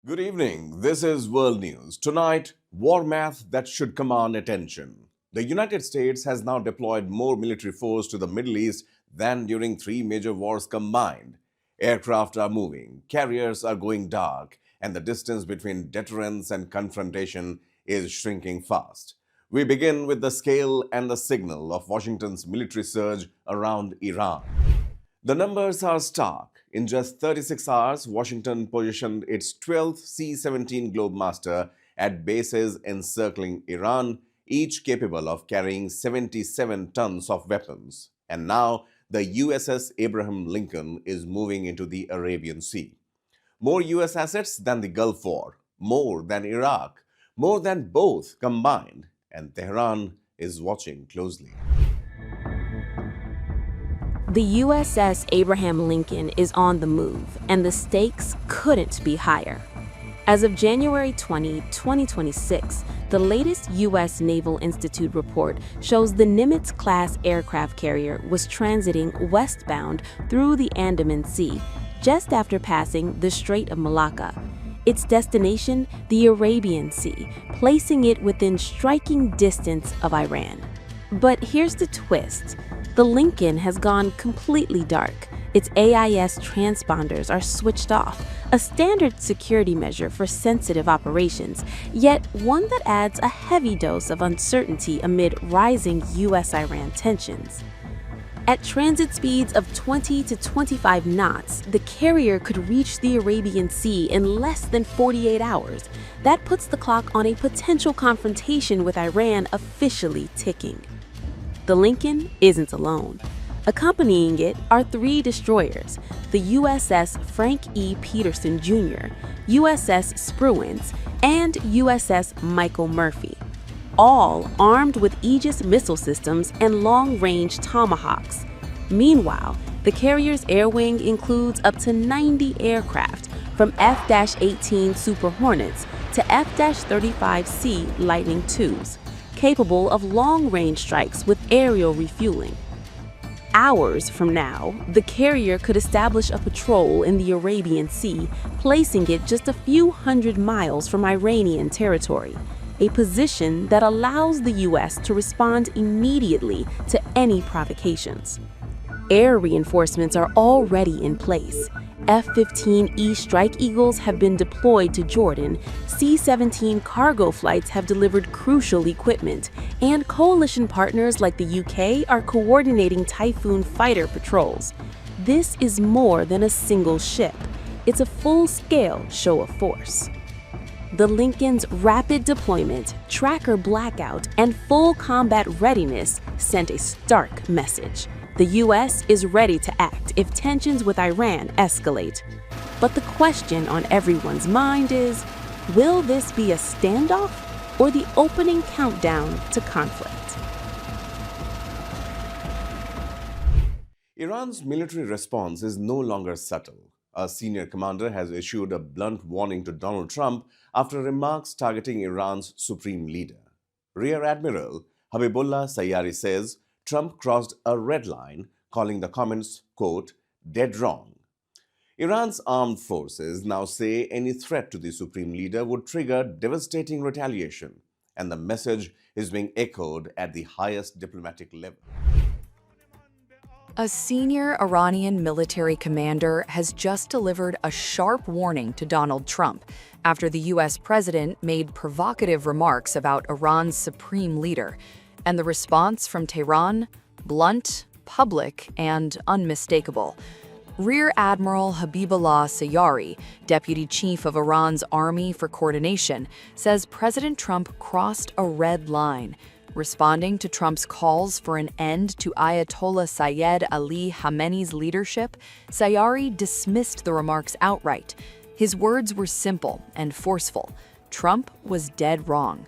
Good evening. This is World News. Tonight, war math that should command attention. The United States has now deployed more military force to the Middle East than during three major wars combined. Aircraft are moving, carriers are going dark, and the distance between deterrence and confrontation is shrinking fast. We begin with the scale and the signal of Washington's military surge around Iran. The numbers are stark. In just 36 hours, Washington positioned its 12th C-17 Globemaster at bases encircling Iran, each capable of carrying 77 tons of weapons. And now, the USS Abraham Lincoln is moving into the Arabian Sea. More US assets than the Gulf War, more than Iraq, more than both combined, and Tehran is watching closely. The USS Abraham Lincoln is on the move, and the stakes couldn't be higher. As of January 20, 2026, the latest U.S. Naval Institute report shows the Nimitz-class aircraft carrier was transiting westbound through the Andaman Sea just after passing the Strait of Malacca. Its destination, the Arabian Sea, placing it within striking distance of Iran. But here's the twist. The Lincoln has gone completely dark. Its AIS transponders are switched off, a standard security measure for sensitive operations, yet one that adds a heavy dose of uncertainty amid rising US-Iran tensions. At transit speeds of 20 to 25 knots, the carrier could reach the Arabian Sea in less than 48 hours. That puts the clock on a potential confrontation with Iran officially ticking. The Lincoln isn't alone. Accompanying it are three destroyers, the USS Frank E. Peterson Jr., USS Spruance, and USS Michael Murphy, all armed with Aegis missile systems and long-range Tomahawks. Meanwhile, the carrier's air wing includes up to 90 aircraft, from F-18 Super Hornets to F-35C Lightning IIs, capable of long-range strikes with aerial refueling. Hours from now, the carrier could establish a patrol in the Arabian Sea, placing it just a few hundred miles from Iranian territory, a position that allows the U.S. to respond immediately to any provocations. Air reinforcements are already in place. F-15E Strike Eagles have been deployed to Jordan, C-17 cargo flights have delivered crucial equipment, and coalition partners like the UK are coordinating Typhoon fighter patrols. This is more than a single ship. It's a full-scale show of force. The Lincoln's rapid deployment, tracker blackout, and full combat readiness sent a stark message. The U.S. is ready to act if tensions with Iran escalate. But the question on everyone's mind is, will this be a standoff or the opening countdown to conflict? Iran's military response is no longer subtle. A senior commander has issued a blunt warning to Donald Trump after remarks targeting Iran's supreme leader. Rear Admiral Habibullah Sayari says Trump crossed a red line, calling the comments, quote, dead wrong. Iran's armed forces now say any threat to the supreme leader would trigger devastating retaliation, and the message is being echoed at the highest diplomatic level. A senior Iranian military commander has just delivered a sharp warning to Donald Trump after the U.S. president made provocative remarks about Iran's supreme leader, and the response from Tehran, blunt, public, and unmistakable. Rear Admiral Habibullah Sayari, deputy chief of Iran's Army for Coordination, says President Trump crossed a red line. Responding to Trump's calls for an end to Ayatollah Syed Ali Khamenei's leadership, Sayari dismissed the remarks outright. His words were simple and forceful. Trump was dead wrong.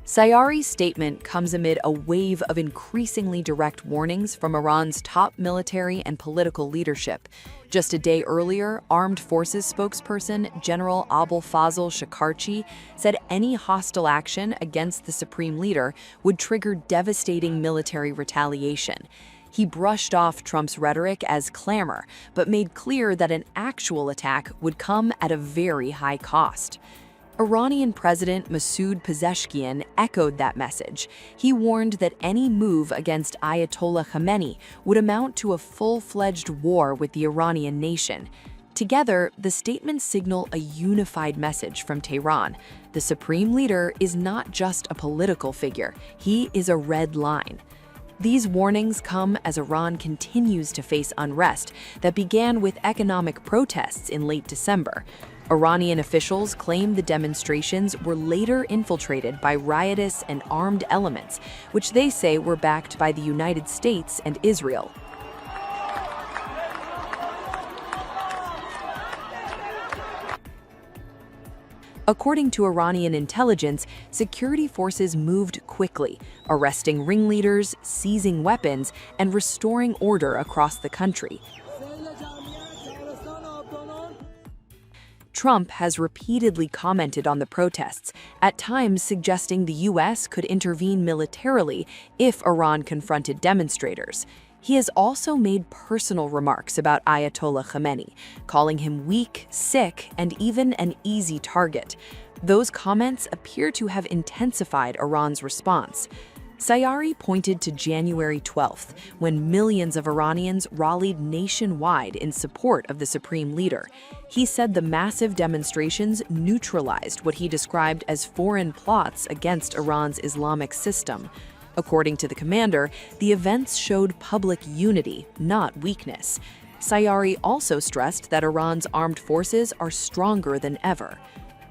Sayari's statement comes amid a wave of increasingly direct warnings from Iran's top military and political leadership. Just a day earlier, Armed Forces spokesperson General Abul Fazl Shakarchi said any hostile action against the supreme leader would trigger devastating military retaliation. He brushed off Trump's rhetoric as clamor, but made clear that an actual attack would come at a very high cost. Iranian President Masoud Pezeshkian echoed that message. He warned that any move against Ayatollah Khamenei would amount to a full-fledged war with the Iranian nation. Together, the statements signal a unified message from Tehran. The supreme leader is not just a political figure, he is a red line. These warnings come as Iran continues to face unrest that began with economic protests in late December. Iranian officials claim the demonstrations were later infiltrated by riotous and armed elements, which they say were backed by the United States and Israel. According to Iranian intelligence, security forces moved quickly, arresting ringleaders, seizing weapons, and restoring order across the country. Trump has repeatedly commented on the protests, at times suggesting the U.S. could intervene militarily if Iran confronted demonstrators. He has also made personal remarks about Ayatollah Khamenei, calling him weak, sick, and even an easy target. Those comments appear to have intensified Iran's response. Sayari pointed to January 12th, when millions of Iranians rallied nationwide in support of the supreme leader. He said the massive demonstrations neutralized what he described as foreign plots against Iran's Islamic system. According to the commander, the events showed public unity, not weakness. Sayari also stressed that Iran's armed forces are stronger than ever.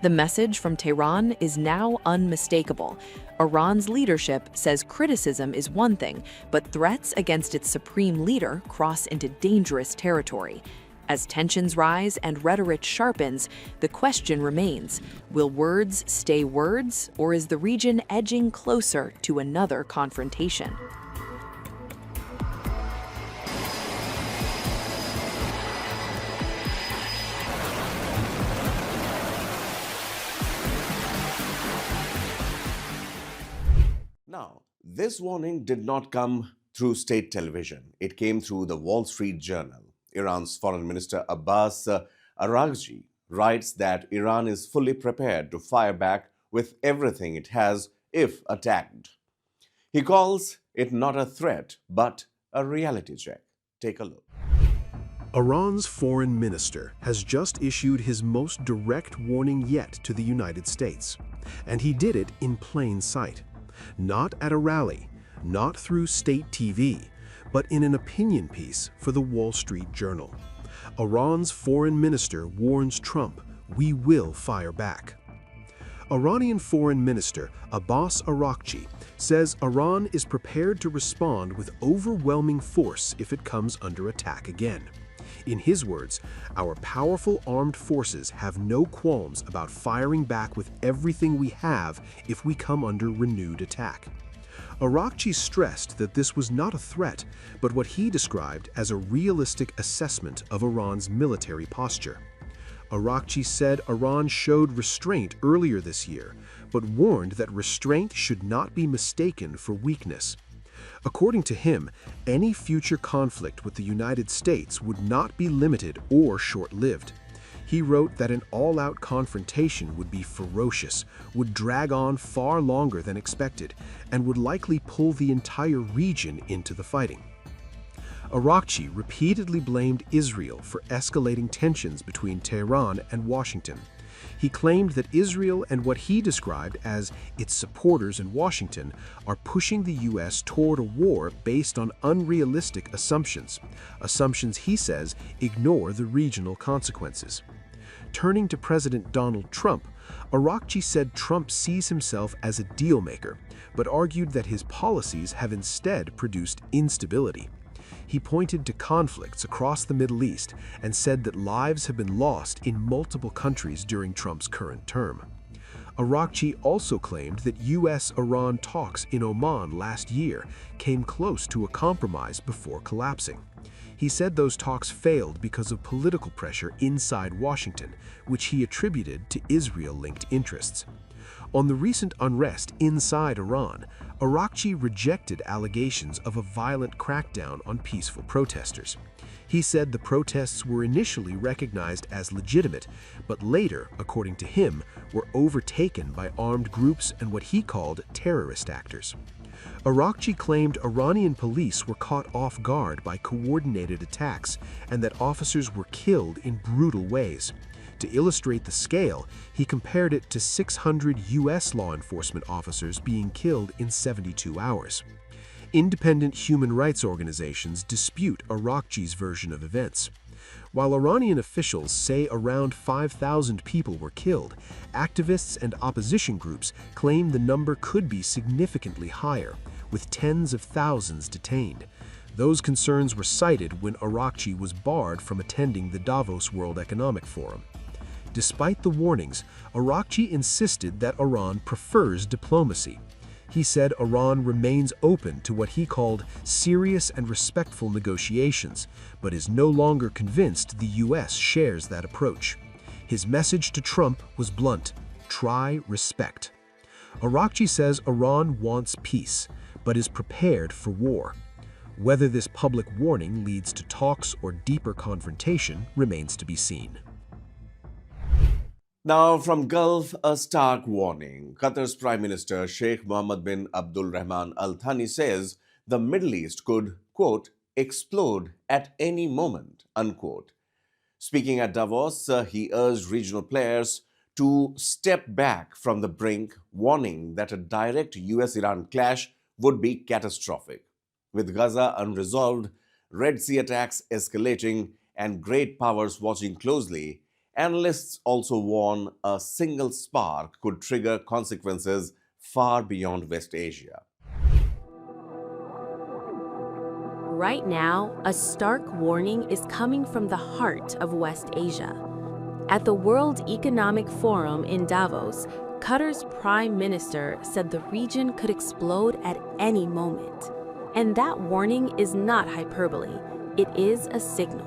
The message from Tehran is now unmistakable. Iran's leadership says criticism is one thing, but threats against its supreme leader cross into dangerous territory. As tensions rise and rhetoric sharpens, the question remains, will words stay words, or is the region edging closer to another confrontation? Now, this warning did not come through state television. It came through the Wall Street Journal. Iran's Foreign Minister Abbas Araghchi writes that Iran is fully prepared to fire back with everything it has if attacked. He calls it not a threat, but a reality check. Take a look. Iran's foreign minister has just issued his most direct warning yet to the United States, and he did it in plain sight. Not at a rally, not through state TV, but in an opinion piece for the Wall Street Journal. Iran's foreign minister warns Trump, "We will fire back." Iranian Foreign Minister Abbas Araghchi says Iran is prepared to respond with overwhelming force if it comes under attack again. In his words, "Our powerful armed forces have no qualms about firing back with everything we have if we come under renewed attack." Araghchi stressed that this was not a threat, but what he described as a realistic assessment of Iran's military posture. Araghchi said Iran showed restraint earlier this year, but warned that restraint should not be mistaken for weakness. According to him, any future conflict with the United States would not be limited or short-lived. He wrote that an all-out confrontation would be ferocious, would drag on far longer than expected, and would likely pull the entire region into the fighting. Araghchi repeatedly blamed Israel for escalating tensions between Tehran and Washington. He claimed that Israel and what he described as its supporters in Washington are pushing the U.S. toward a war based on unrealistic assumptions. Assumptions, he says, ignore the regional consequences. Turning to President Donald Trump, Araghchi said Trump sees himself as a deal-maker, but argued that his policies have instead produced instability. He pointed to conflicts across the Middle East and said that lives have been lost in multiple countries during Trump's current term. Araghchi also claimed that U.S.-Iran talks in Oman last year came close to a compromise before collapsing. He said those talks failed because of political pressure inside Washington, which he attributed to Israel-linked interests. On the recent unrest inside Iran, Araghchi rejected allegations of a violent crackdown on peaceful protesters. He said the protests were initially recognized as legitimate, but later, according to him, were overtaken by armed groups and what he called terrorist actors. Araghchi claimed Iranian police were caught off guard by coordinated attacks and that officers were killed in brutal ways. To illustrate the scale, he compared it to 600 U.S. law enforcement officers being killed in 72 hours. Independent human rights organizations dispute Araghchi's version of events. While Iranian officials say around 5,000 people were killed, activists and opposition groups claim the number could be significantly higher, with tens of thousands detained. Those concerns were cited when Araghchi was barred from attending the Davos World Economic Forum. Despite the warnings, Araghchi insisted that Iran prefers diplomacy. He said Iran remains open to what he called serious and respectful negotiations, but is no longer convinced the U.S. shares that approach. His message to Trump was blunt: try respect. Araghchi says Iran wants peace, but is prepared for war. Whether this public warning leads to talks or deeper confrontation remains to be seen. Now, from Gulf, a stark warning. Qatar's Prime Minister Sheikh Mohammed bin Abdul Rahman Al Thani says the Middle East could, quote, explode at any moment, unquote. Speaking at Davos, he urged regional players to step back from the brink, warning that a direct US-Iran clash would be catastrophic. With Gaza unresolved, Red Sea attacks escalating, and great powers watching closely, analysts also warn a single spark could trigger consequences far beyond West Asia. Right now, a stark warning is coming from the heart of West Asia. At the World Economic Forum in Davos, Qatar's Prime Minister said the region could explode at any moment. And that warning is not hyperbole, it is a signal.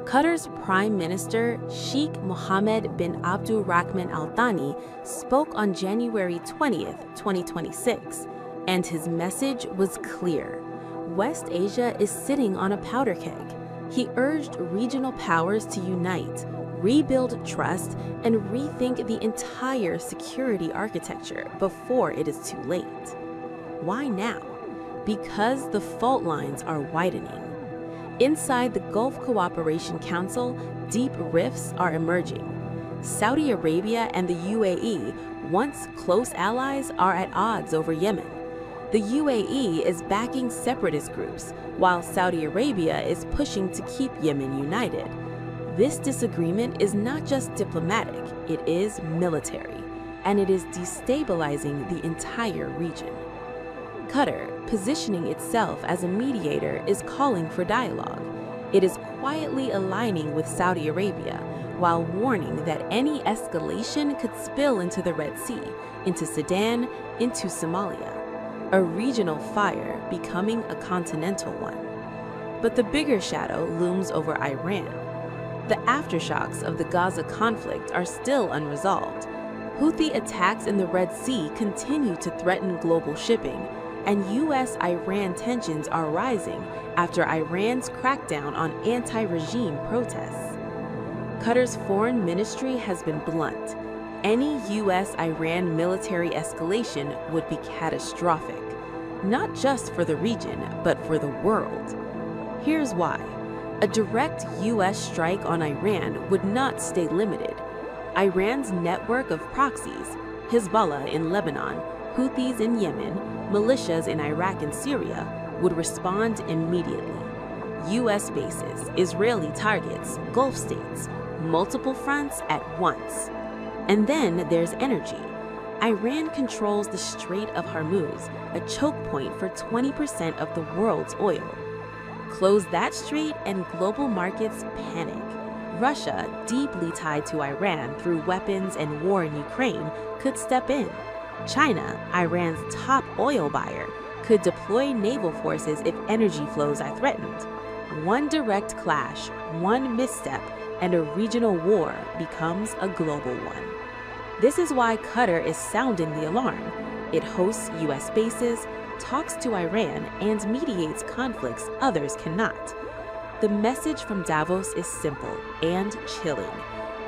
Qatar's Prime Minister Sheikh Mohammed bin Abdul Rahman Al Thani spoke on January 20th, 2026, and his message was clear. West Asia is sitting on a powder keg. He urged regional powers to unite, rebuild trust, and rethink the entire security architecture before it is too late. Why now? Because the fault lines are widening. Inside the Gulf Cooperation Council, deep rifts are emerging. Saudi Arabia and the UAE, once close allies, are at odds over Yemen. The UAE is backing separatist groups, while Saudi Arabia is pushing to keep Yemen united. This disagreement is not just diplomatic, it is military, and it is destabilizing the entire region. Qatar, positioning itself as a mediator, is calling for dialogue. It is quietly aligning with Saudi Arabia, while warning that any escalation could spill into the Red Sea, into Sudan, into Somalia. A regional fire becoming a continental one. But the bigger shadow looms over Iran. The aftershocks of the Gaza conflict are still unresolved. Houthi attacks in the Red Sea continue to threaten global shipping, and U.S.-Iran tensions are rising after Iran's crackdown on anti-regime protests. Qatar's foreign ministry has been blunt. Any U.S.-Iran military escalation would be catastrophic, not just for the region, but for the world. Here's why. A direct U.S. strike on Iran would not stay limited. Iran's network of proxies, Hezbollah in Lebanon, Houthis in Yemen, militias in Iraq and Syria, would respond immediately. U.S. bases, Israeli targets, Gulf states, multiple fronts at once. And then there's energy. Iran controls the Strait of Hormuz, a choke point for 20% of the world's oil. Close that strait and global markets panic. Russia, deeply tied to Iran through weapons and war in Ukraine, could step in. China, Iran's top oil buyer, could deploy naval forces if energy flows are threatened. One direct clash, one misstep, and a regional war becomes a global one. This is why Qatar is sounding the alarm. It hosts U.S. bases, talks to Iran, and mediates conflicts others cannot. The message from Davos is simple and chilling.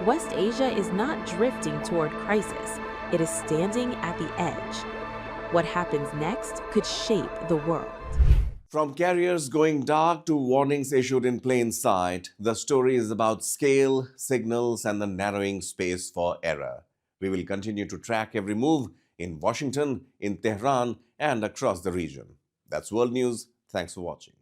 West Asia is not drifting toward crisis. It is standing at the edge. What happens next could shape the world. From carriers going dark to warnings issued in plain sight, the story is about scale, signals, and the narrowing space for error. We will continue to track every move in Washington, in Tehran, and across the region. That's World News. Thanks for watching.